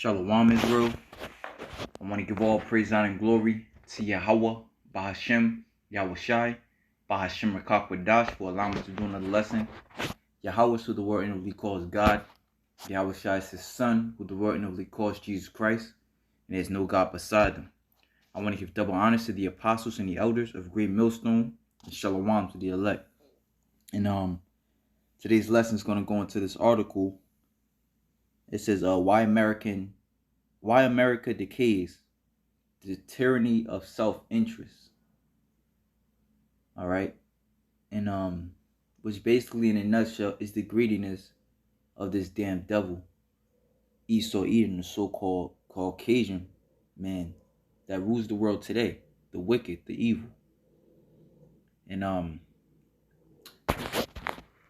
Shalom Israel. I want to give all praise, honor, and glory to Yahweh, Bahashem, Yahushai, Bahashem Rakakwadash for allowing me to do another lesson. Yahweh, who the word inwardly calls God. Yahushai is his son, who the word inwardly calls Jesus Christ. And there's no God beside them. I want to give double honors to the apostles and the elders of Great Millstone, and Shalom to the elect. And today's lesson is going to go into this article. It says, why America decays, the tyranny of self-interest. All right. And which basically in a nutshell is the greediness of this damn devil, Esau Edom, the so-called Caucasian man that rules the world today, the wicked, the evil. And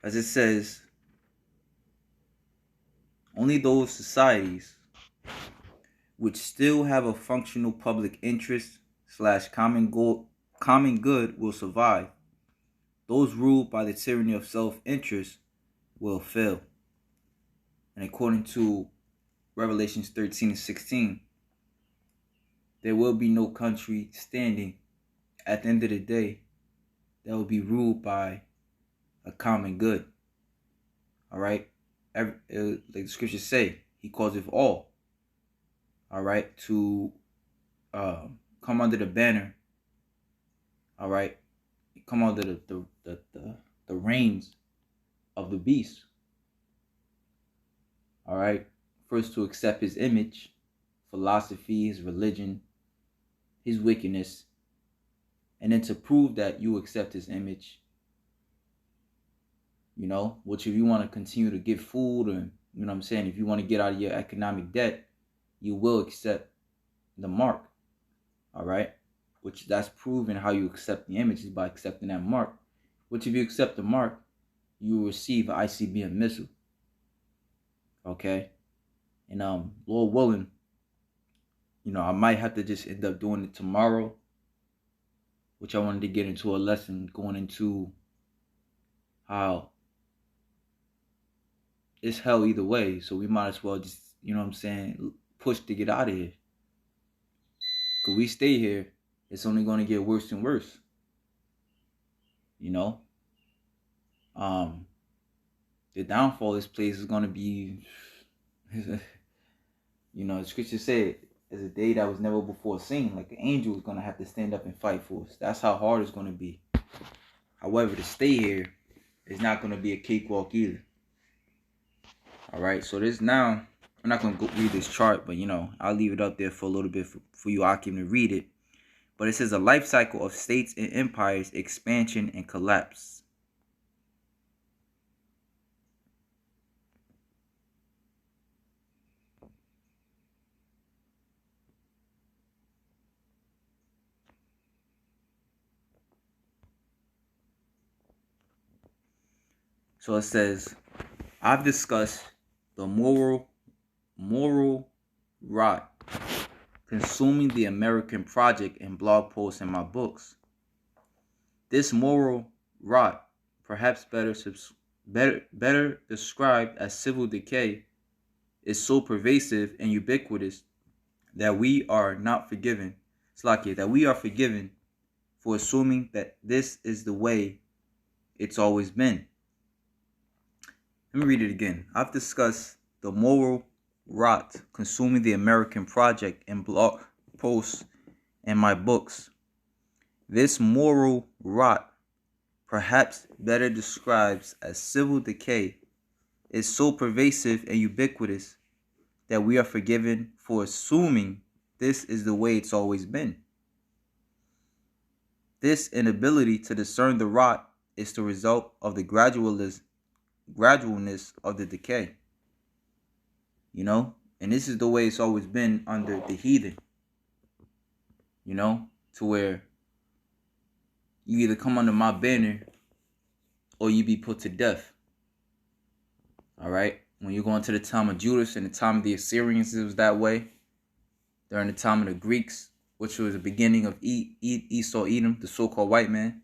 as it says, only those societies which still have a functional public interest / common good will survive. Those ruled by the tyranny of self-interest will fail. And according to Revelations 13:16, there will be no country standing at the end of the day that will be ruled by a common good. All right? Like the scriptures say, he causeth all, all right, to come under the banner, all right, come under the reigns of the beast, all right. First, to accept his image, philosophy, his religion, his wickedness, and then to prove that you accept his image, which if you want to continue to get food, and if you want to get out of your economic debt, you will accept the mark, all right, which that's proven how you accept the image is by accepting that mark, which if you accept the mark, you will receive an ICBM missile, okay. And Lord willing, I might have to just end up doing it tomorrow, which I wanted to get into a lesson going into how it's hell either way, so we might as well just, push to get out of here. Because we stay here, it's only going to get worse and worse. The downfall of this place is going to be, the scripture said, it's a day that was never before seen. Like an angel is going to have to stand up and fight for us. That's how hard it's going to be. However, to stay here is not going to be a cakewalk either. All right, so this now, I'm not going to go read this chart, but, I'll leave it up there for a little bit for you, Akim, to read it. But it says a life cycle of states and empires, expansion and collapse. So it says, I've discussed the moral rot consuming the American project in blog posts and my books. This moral rot, perhaps better described as civil decay, is so pervasive and ubiquitous that we are forgiven for assuming that this is the way it's always been. Let me read it again. I've discussed the moral rot consuming the American project in blog posts and my books. This moral rot, perhaps better described as civil decay, is so pervasive and ubiquitous that we are forgiven for assuming this is the way it's always been. This inability to discern the rot is the result of the gradualness of the decay. And this is the way it's always been under the heathen. To where you either come under my banner or you be put to death. All right? When you go into the time of Judas and the time of the Assyrians, it was that way. During the time of the Greeks, which was the beginning of Esau Edom, the so-called white man,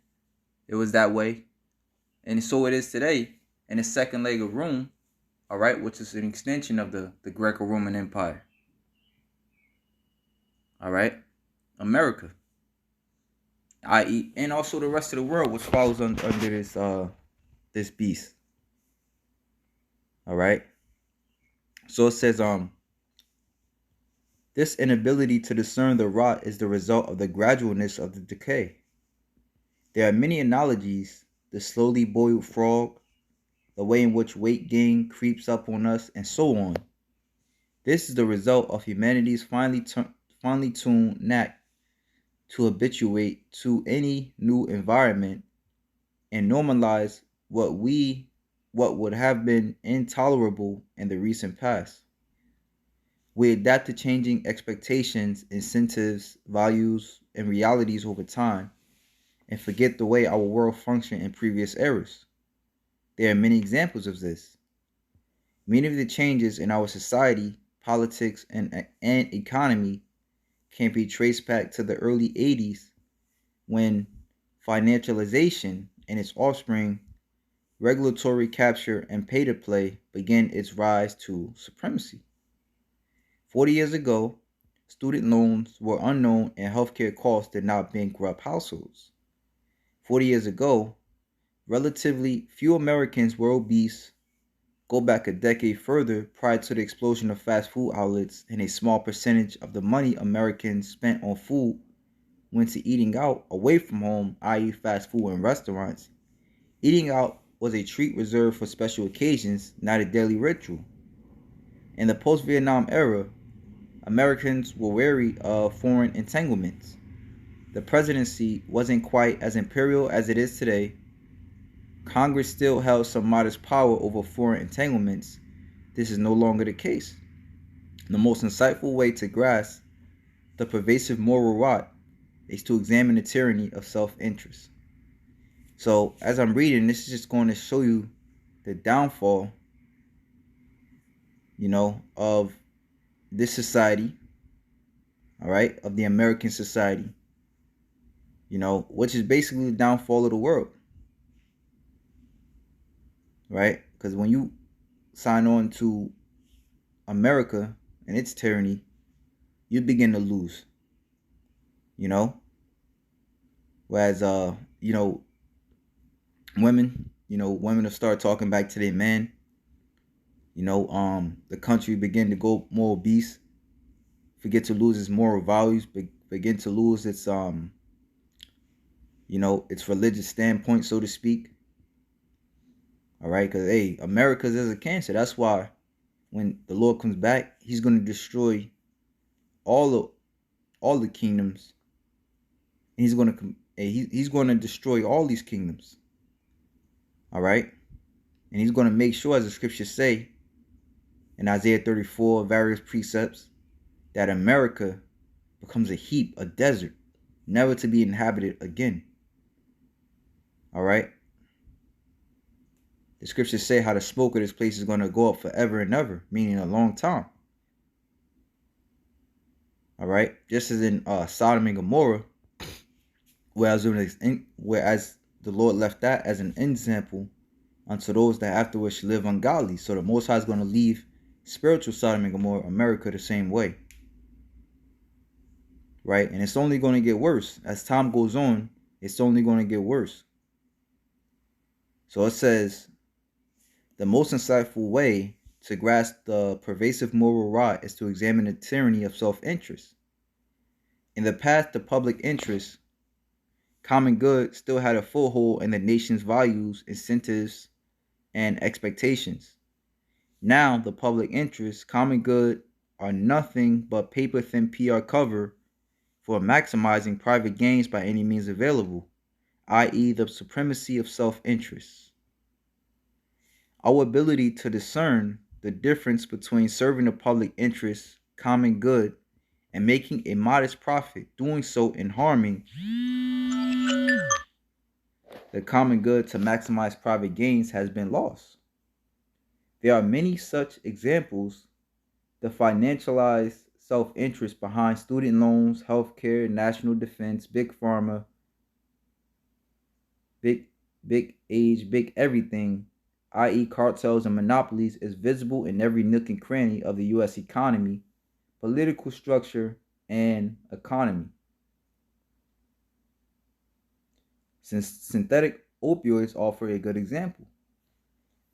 it was that way. And so it is today in the second leg of Rome, all right, which is an extension of the Greco-Roman Empire. All right, America, i.e., and also the rest of the world, which follows under this beast. All right. So it says this inability to discern the rot is the result of the gradualness of the decay. There are many analogies: the slowly boiled frog, the way in which weight gain creeps up on us, and so on. This is the result of humanity's finely tuned knack to habituate to any new environment and normalize what would have been intolerable in the recent past. We adapt to changing expectations, incentives, values, and realities over time and forget the way our world functioned in previous eras. There are many examples of this. Many of the changes in our society, politics, and economy can be traced back to the early 80s when financialization and its offspring, regulatory capture and pay to play, began its rise to supremacy. 40 years ago, student loans were unknown and healthcare costs did not bankrupt households. 40 years ago, relatively few Americans were obese. Go back a decade further, prior to the explosion of fast food outlets, and a small percentage of the money Americans spent on food went to eating out away from home, i.e., fast food and restaurants. Eating out was a treat reserved for special occasions, not a daily ritual. In the post Vietnam era, Americans were wary of foreign entanglements. The presidency wasn't quite as imperial as it is today. Congress still held some modest power over foreign entanglements. This is no longer the case. The most insightful way to grasp the pervasive moral rot is to examine the tyranny of self-interest. So, as I'm reading, this is just going to show you the downfall, of this society, all right, of the American society, which is basically the downfall of the world, right? Because when you sign on to America and its tyranny, you begin to lose, you know. Whereas, women will start talking back to their men. The country begin to go more obese, forget to lose its moral values, begin to lose its its religious standpoint, so to speak. All right, because hey, America's is a cancer. That's why when the Lord comes back, He's going to destroy all the kingdoms, and He's going to destroy all these kingdoms. All right, and He's going to make sure, as the scriptures say in Isaiah 34, various precepts, that America becomes a heap, a desert, never to be inhabited again. All right. The scriptures say how the smoke of this place is going to go up forever and ever, meaning a long time. All right. Just as in Sodom and Gomorrah, whereas the Lord left that as an example unto those that afterwards should live ungodly. So the Most High is going to leave spiritual Sodom and Gomorrah, America, the same way. Right? And it's only going to get worse. As time goes on, it's only going to get worse. So it says, the most insightful way to grasp the pervasive moral rot is to examine the tyranny of self-interest. In the path to public interest, common good still had a foothold in the nation's values, incentives, and expectations. Now, the public interest, common good, are nothing but paper-thin PR cover for maximizing private gains by any means available, i.e., the supremacy of self-interest. Our ability to discern the difference between serving the public interest, common good, and making a modest profit, doing so and harming the common good to maximize private gains, has been lost. There are many such examples. The financialized self-interest behind student loans, healthcare, national defense, big pharma, big age, big everything, i.e. cartels and monopolies, is visible in every nook and cranny of the U.S. economy, political structure, and economy. Since synthetic opioids offer a good example.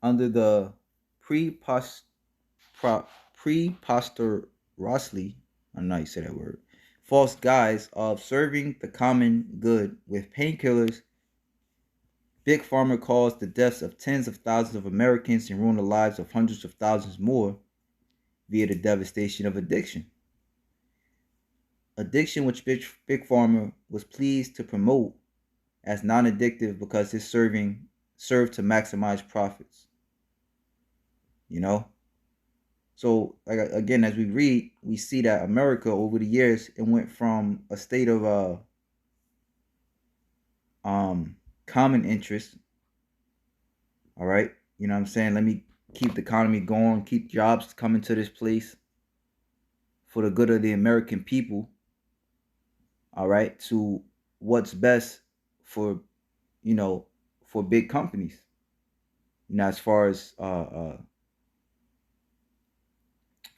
Under the pre-posterosly, I don't know how you say that word, false guise of serving the common good with painkillers, Big Pharma caused the deaths of tens of thousands of Americans and ruined the lives of hundreds of thousands more via the devastation of addiction. Addiction, which Big Pharma was pleased to promote as non-addictive because it's served to maximize profits. You know, so like again, as we read, we see that America over the years it went from a state of common interest. All right, you know what I'm saying. Let me keep the economy going, keep jobs coming to this place for the good of the American people. All right, to what's best for you know for big companies. You know, as far as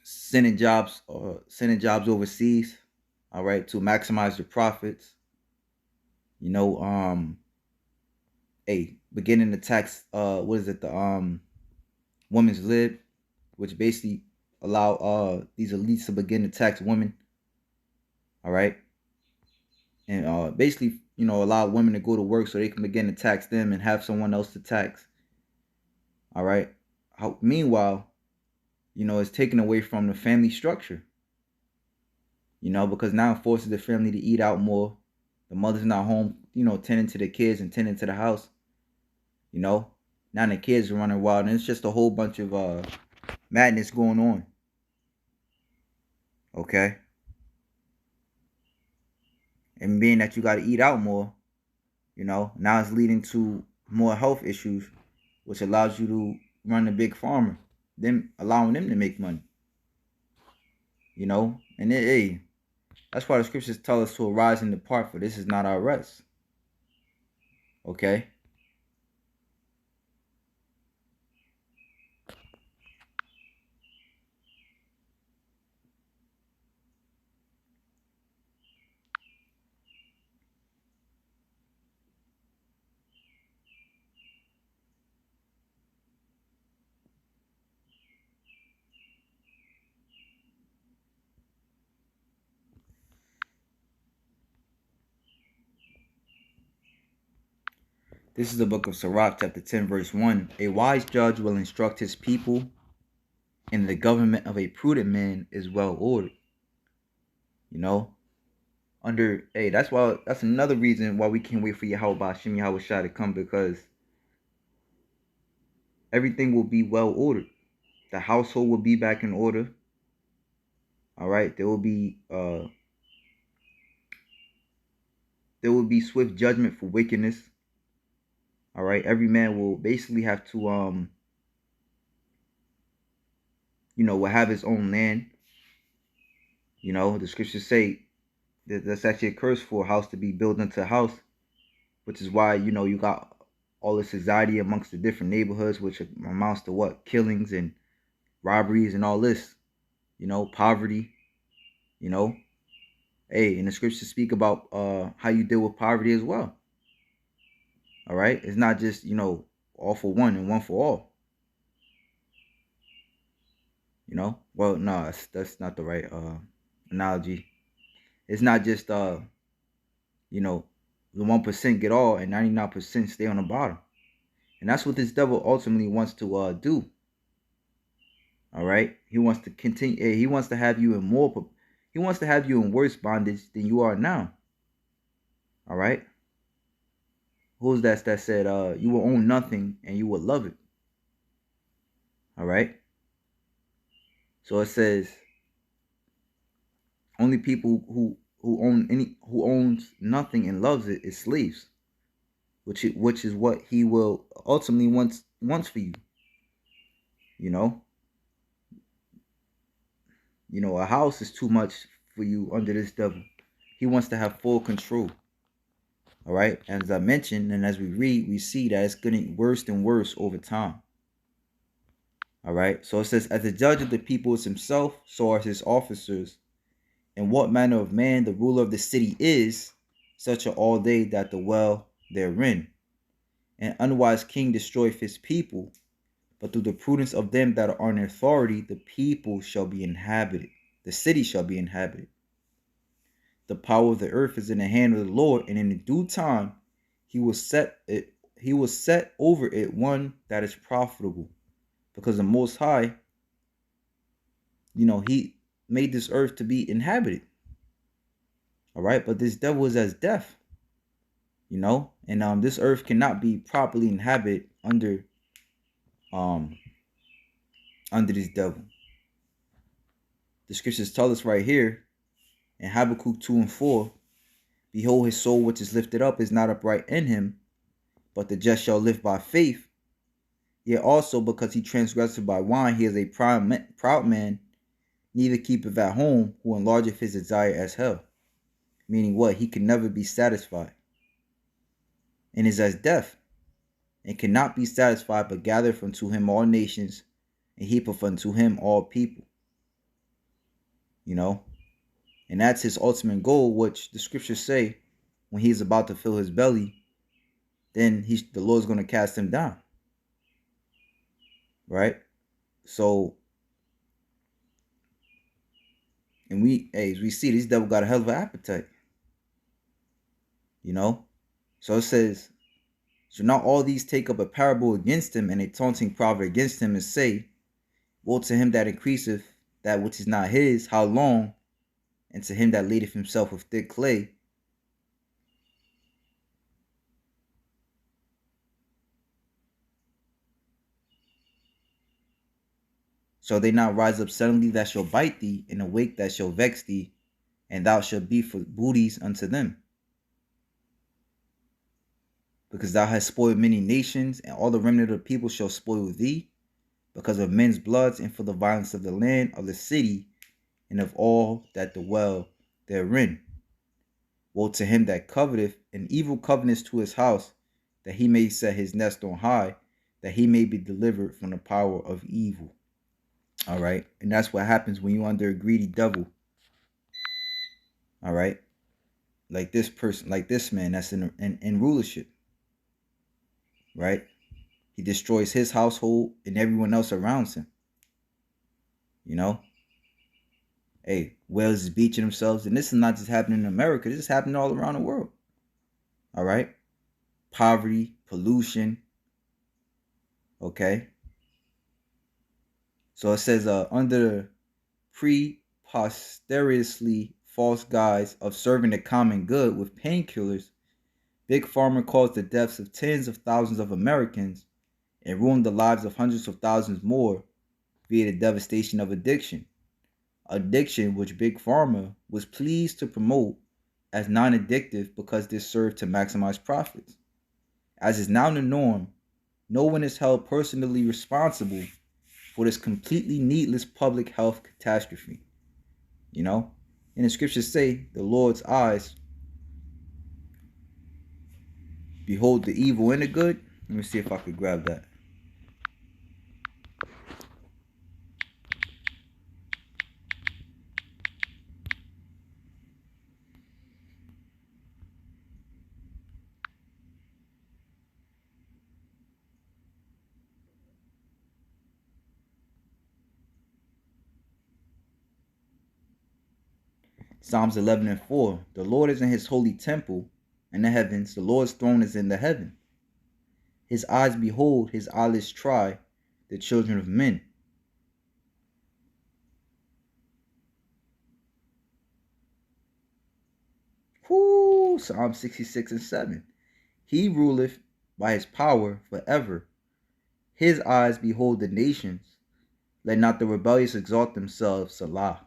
sending jobs overseas. All right, to maximize the profits. You know, beginning to tax what is it, the women's lib, which basically allow these elites to begin to tax women. All right, and basically allow women to go to work so they can begin to tax them and have someone else to tax. All right. Meanwhile, it's taken away from the family structure. Because now it forces the family to eat out more. The mother's not home, tending to the kids and tending to the house. Now the kids are running wild, and it's just a whole bunch of madness going on. Okay. And being that you got to eat out more, now it's leading to more health issues, which allows you to run a big farmer, them allowing them to make money. And hey, that's why the scriptures tell us to arise and depart, for this is not our rest. Okay. This is the book of Sirach, chapter 10, verse 1. A wise judge will instruct his people, and the government of a prudent man is well ordered. That's another reason why we can't wait for Yahweh Hashem Yahweh Shai to come, because everything will be well ordered. The household will be back in order. All right, there will be swift judgment for wickedness. All right, every man will basically have to will have his own land. The scriptures say that that's actually a curse for a house to be built into a house, which is why you got all this anxiety amongst the different neighborhoods, which amounts to what? Killings and robberies and all this. Poverty. Hey, and the scriptures speak about how you deal with poverty as well. All right, it's not just all for one and one for all. Well, no, that's not the right analogy. It's not just the 1% get all and 99% stay on the bottom, and that's what this devil ultimately wants to do. All right, he wants to continue. He wants to have you in more. He wants to have you in worse bondage than you are now. All right. Who's that said you will own nothing and you will love it? All right. So it says only people who owns nothing and loves it is slaves, which is what he will ultimately wants for you. A house is too much for you under this devil. He wants to have full control. All right. As I mentioned, and as we read, we see that it's getting worse and worse over time. All right. So it says, as the judge of the people is himself, so are his officers, And what manner of man the ruler of the city is, such are all they that dwell therein. An unwise king destroyeth his people, but through the prudence of them that are in authority, the people shall be inhabited. The city shall be inhabited. The power of the earth is in the hand of the Lord, and in the due time he will set over it one that is profitable. Because the Most High, he made this earth to be inhabited. All right, but this devil is as deaf, and this earth cannot be properly inhabited under this devil. The scriptures tell us right here in Habakkuk 2 and 4, behold, his soul which is lifted up is not upright in him, but the just shall live by faith. Yet also because he transgressed by wine, he is a proud man, neither keepeth at home, who enlargeth his desire as hell. Meaning what? He can never be satisfied, and is as deaf, and cannot be satisfied, but gathereth unto him all nations, and heapeth unto him all people. And that's his ultimate goal, which the scriptures say when he's about to fill his belly, then the Lord's going to cast him down. Right? So, and as we see, this devil got a hell of an appetite. So it says, shall not all these take up a parable against him, and a taunting proverb against him, and say, woe to him that increaseth that which is not his, how long? And to him that ladeth himself with thick clay. Shall they not rise up suddenly that shall bite thee, and awake that shall vex thee, and thou shalt be for booties unto them? Because thou hast spoiled many nations, and all the remnant of the people shall spoil thee, because of men's bloods, and for the violence of the land, of the city, and of all that dwell therein. Woe to him that coveteth an evil covenant to his house, that he may set his nest on high, that he may be delivered from the power of evil. All right. And that's what happens when you're under a greedy devil. All right. Like this person, like this man that's in rulership. Right. He destroys his household and everyone else around him. Hey, whales is beaching themselves. And this is not just happening in America. This is happening all around the world. All right. Poverty, pollution. Okay. So it says, under preposterously false guise of serving the common good with painkillers, Big Pharma caused the deaths of tens of thousands of Americans and ruined the lives of hundreds of thousands more via the devastation of addiction. Addiction, which Big Pharma was pleased to promote as non-addictive because this served to maximize profits. As is now the norm, no one is held personally responsible for this completely needless public health catastrophe. And the scriptures say the Lord's eyes behold the evil and the good. Let me see if I could grab that. Psalms 11 and 4. The Lord is in his holy temple in the heavens. The Lord's throne is in the heaven. His eyes behold, his eyelids try the children of men. Whoo! Psalm 66 and 7. He ruleth by his power forever. His eyes behold the nations. Let not the rebellious exalt themselves. Salah.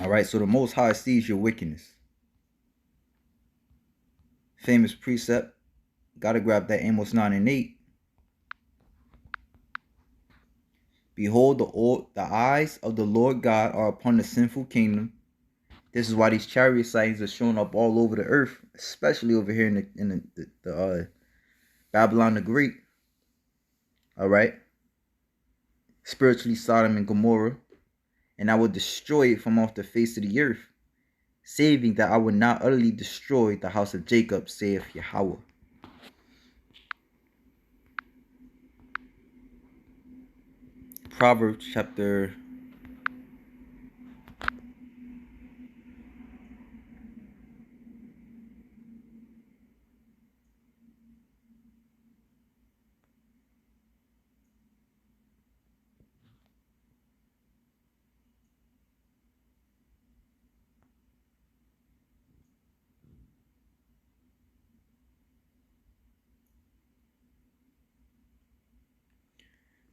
All right, so the Most High sees your wickedness. Famous precept. Gotta grab that Amos 9 and 8. Behold, the eyes of the Lord God are upon the sinful kingdom. This is why these chariot sightings are showing up all over the earth, especially over here in the Babylon the Great. All right. Spiritually Sodom and Gomorrah. and I will destroy it from off the face of the earth, saving that I will not utterly destroy the house of Jacob, saith Yahweh. Proverbs chapter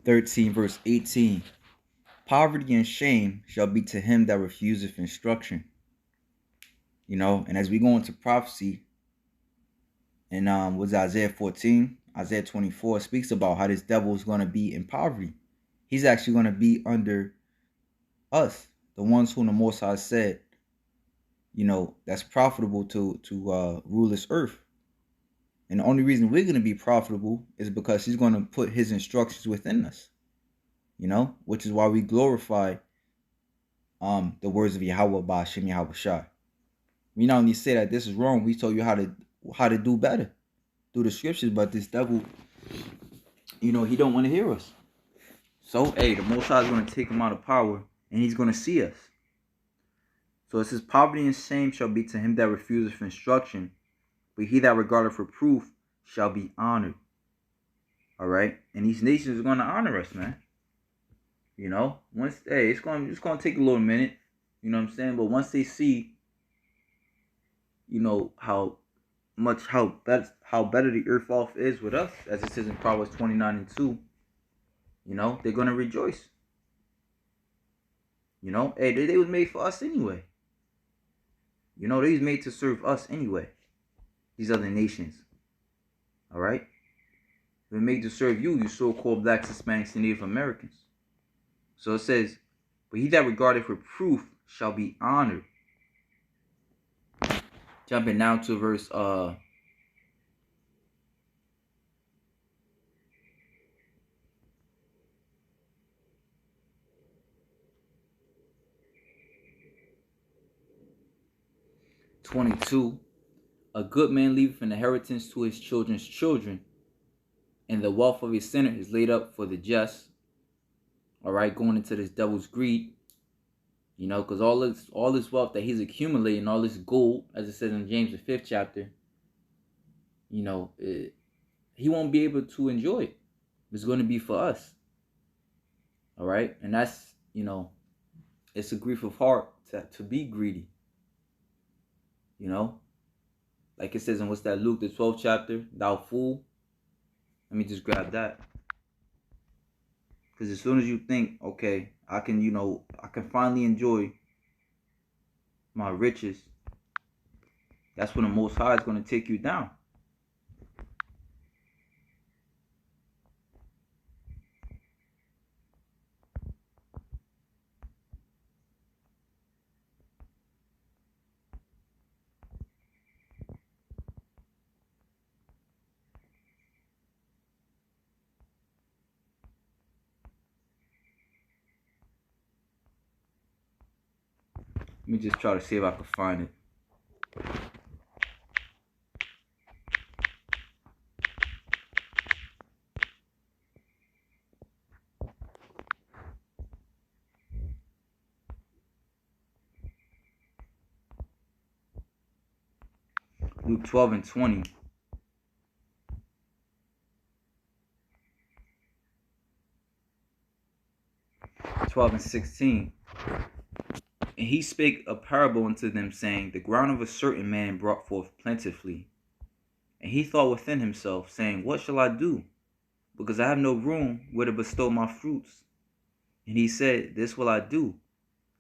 13, verse 18. Poverty and shame shall be to him that refuseth instruction. And as we go into prophecy, and was Isaiah 14, Isaiah 24 speaks about how this devil is going to be in poverty. He's actually going to be under us, the ones whom the Most High said, that's profitable to rule this earth. And the only reason we're going to be profitable is because he's going to put his instructions within us, which is why we glorify the words of Yahweh by Hashem Yahweh Shai. We not only say that this is wrong, we tell you how to do better through the scriptures, but this devil, he don't want to hear us. So, the Most High is going to take him out of power, and he's going to see us. So it says, poverty and shame shall be to him that refuseth instruction, but he that regardeth reproof shall be honored. All right? And these nations are going to honor us, man. Once it's going to take a little minute, you know what I'm saying? But once they see, how better the earth off is with us, as it says in Proverbs 29:2, they're going to rejoice. They was made for us anyway. They was made to serve us anyway. These other nations. All right? They were made to serve you so-called blacks, Hispanics, and Native Americans. So it says, but he that regardeth reproof shall be honored. Jumping down to verse 22. A good man leaveth an inheritance to his children's children, and the wealth of a sinner is laid up for the just. All right, going into this devil's greed, because all this wealth that he's accumulating, all this gold, as it says in James the 5th chapter, he won't be able to enjoy it. It's going to be for us. All right, and that's it's a grief of heart to be greedy. Like it says in what's that, Luke the 12th chapter, thou fool. Let me just grab that. Because as soon as you think, okay, I can finally enjoy my riches, that's when the Most High is going to take you down. Let me just try to see if I can find it. Luke 12:20. Twelve and 16. And he spake a parable unto them, saying, the ground of a certain man brought forth plentifully. And he thought within himself, saying, what shall I do? Because I have no room where to bestow my fruits. And he said, this will I do.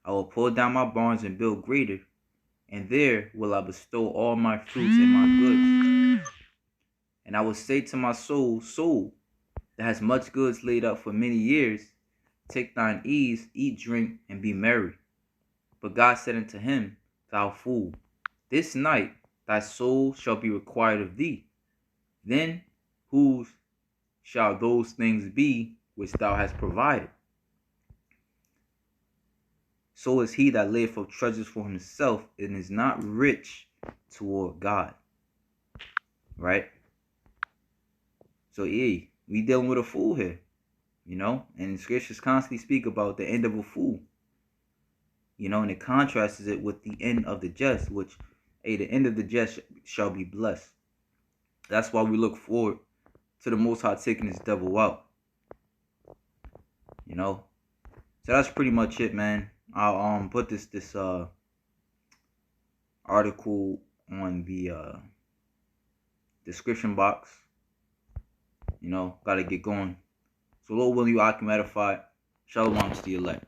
I will pull down my barns and build greater, and there will I bestow all my fruits and my goods. And I will say to my soul, soul, that has much goods laid up for many years, take thine ease, eat, drink, and be merry. But God said unto him, thou fool, this night thy soul shall be required of thee. Then whose shall those things be which thou hast provided? So is he that laid up treasures for himself and is not rich toward God. Right? So yeah, we dealing with a fool here. And scriptures constantly speak about the end of a fool. And it contrasts it with the end of the just, which, hey, the end of the just shall be blessed. That's why we look forward to the Most High taking this devil out. So that's pretty much it, man. I'll put this article on the description box. Gotta get going. So Lord willing, you are edify. Shalom to the elect.